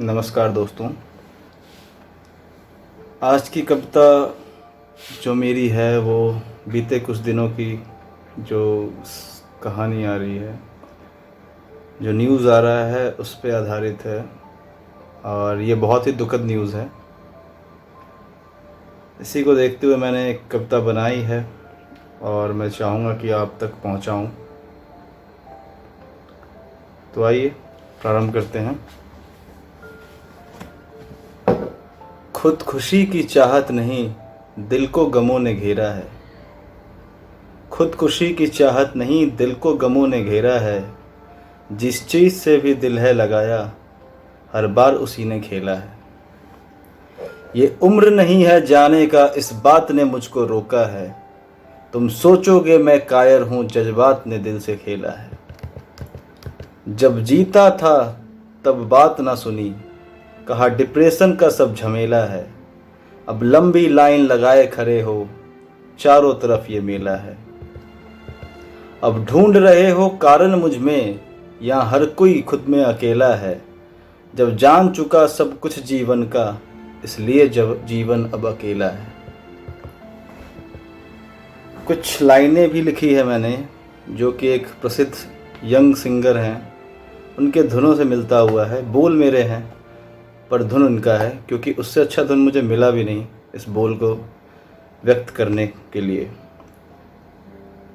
नमस्कार दोस्तों। आज की कविता जो मेरी है वो बीते कुछ दिनों की जो कहानी आ रही है, जो न्यूज़ आ रहा है उस पे आधारित है और ये बहुत ही दुखद न्यूज़ है। इसी को देखते हुए मैंने एक कविता बनाई है और मैं चाहूँगा कि आप तक पहुँचाऊँ। तो आइए प्रारंभ करते हैं। खुद खुशी की चाहत नहीं, दिल को गमों ने घेरा है। खुद खुशी की चाहत नहीं, दिल को गमों ने घेरा है। जिस चीज़ से भी दिल है लगाया, हर बार उसी ने खेला है। ये उम्र नहीं है जाने का, इस बात ने मुझको रोका है। तुम सोचोगे मैं कायर हूँ, जज्बात ने दिल से खेला है। जब जीता था तब बात ना सुनी, कहा डिप्रेशन का सब झमेला है। अब लंबी लाइन लगाए खड़े हो, चारों तरफ ये मेला है। अब ढूंढ रहे हो कारण मुझ में, यहाँ हर कोई खुद में अकेला है। जब जान चुका सब कुछ जीवन का, इसलिए जब जीवन अब अकेला है। कुछ लाइनें भी लिखी है मैंने, जो कि एक प्रसिद्ध यंग सिंगर हैं, उनके धुनों से मिलता हुआ है। बोल मेरे हैं पर धुन उनका है, क्योंकि उससे अच्छा धुन मुझे मिला भी नहीं इस बोल को व्यक्त करने के लिए।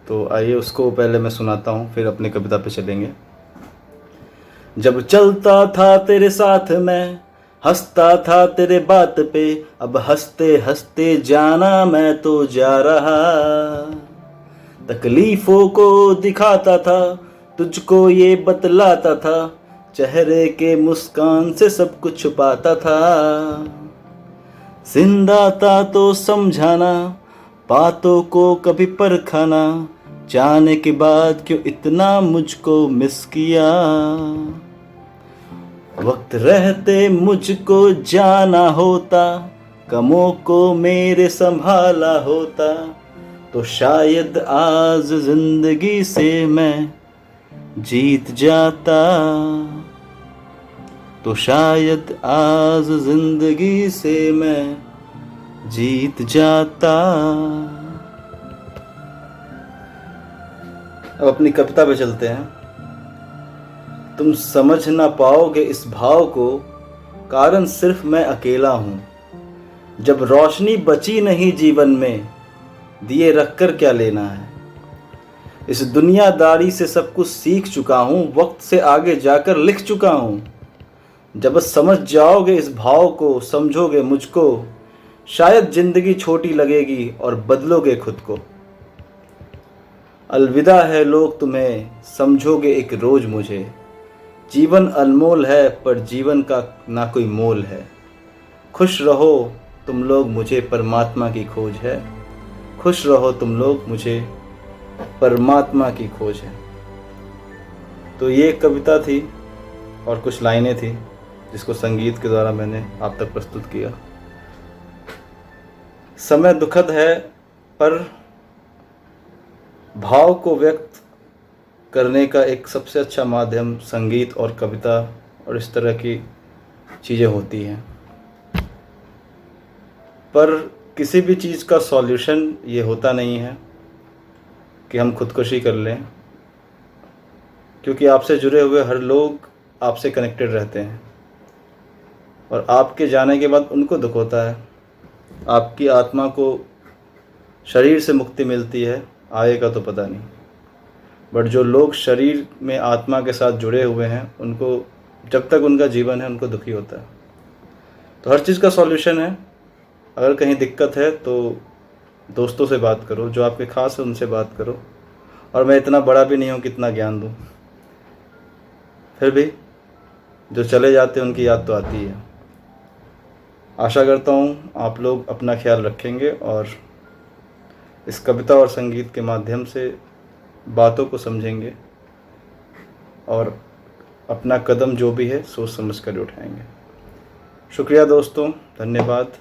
तो आइए उसको पहले मैं सुनाता हूँ, फिर अपनी कविता पे चलेंगे। जब चलता था तेरे साथ मैं, हंसता था तेरे बात पे, अब हंसते हंसते जाना मैं तो जा रहा। तकलीफों को दिखाता था, तुझको ये बतलाता था, चेहरे के मुस्कान से सब कुछ छुपाता था। जिंदा था तो समझाना, बातों को कभी परखाना, जाने के बाद क्यों इतना मुझको मिस किया। वक्त रहते मुझको जाना होता, गमों को मेरे संभाला होता, तो शायद आज जिंदगी से मैं जीत जाता। तो शायद आज जिंदगी से मैं जीत जाता। अब अपनी कविता पे चलते हैं। तुम समझ ना पाओगे इस भाव को, कारण सिर्फ मैं अकेला हूँ। जब रोशनी बची नहीं जीवन में, दिए रखकर क्या लेना है। इस दुनियादारी से सब कुछ सीख चुका हूँ, वक्त से आगे जाकर लिख चुका हूँ। जब समझ जाओगे इस भाव को, समझोगे मुझको, शायद जिंदगी छोटी लगेगी और बदलोगे खुद को। अलविदा है लोग तुम्हें, समझोगे एक रोज मुझे। जीवन अनमोल है पर जीवन का ना कोई मोल है। खुश रहो तुम लोग, मुझे परमात्मा की खोज है। खुश रहो तुम लोग, मुझे परमात्मा की खोज है। तो ये कविता थी और कुछ लाइनें थी, जिसको संगीत के द्वारा मैंने आप तक प्रस्तुत किया। समय दुखद है पर भाव को व्यक्त करने का एक सबसे अच्छा माध्यम संगीत और कविता और इस तरह की चीज़ें होती हैं। पर किसी भी चीज़ का सॉल्यूशन ये होता नहीं है कि हम खुदकुशी कर लें, क्योंकि आपसे जुड़े हुए हर लोग आपसे कनेक्टेड रहते हैं और आपके जाने के बाद उनको दुख होता है। आपकी आत्मा को शरीर से मुक्ति मिलती है, आगे का तो पता नहीं, बट जो लोग शरीर में आत्मा के साथ जुड़े हुए हैं, उनको जब तक उनका जीवन है उनको दुखी होता है। तो हर चीज़ का सॉल्यूशन है। अगर कहीं दिक्कत है तो दोस्तों से बात करो, जो आपके खास है उनसे बात करो। और मैं इतना बड़ा भी नहीं हूँ कि इतना ज्ञान दूँ, फिर भी जो चले जाते हैं उनकी याद तो आती है। आशा करता हूँ आप लोग अपना ख्याल रखेंगे और इस कविता और संगीत के माध्यम से बातों को समझेंगे और अपना कदम जो भी है सोच समझ कर उठाएंगे। शुक्रिया दोस्तों, धन्यवाद।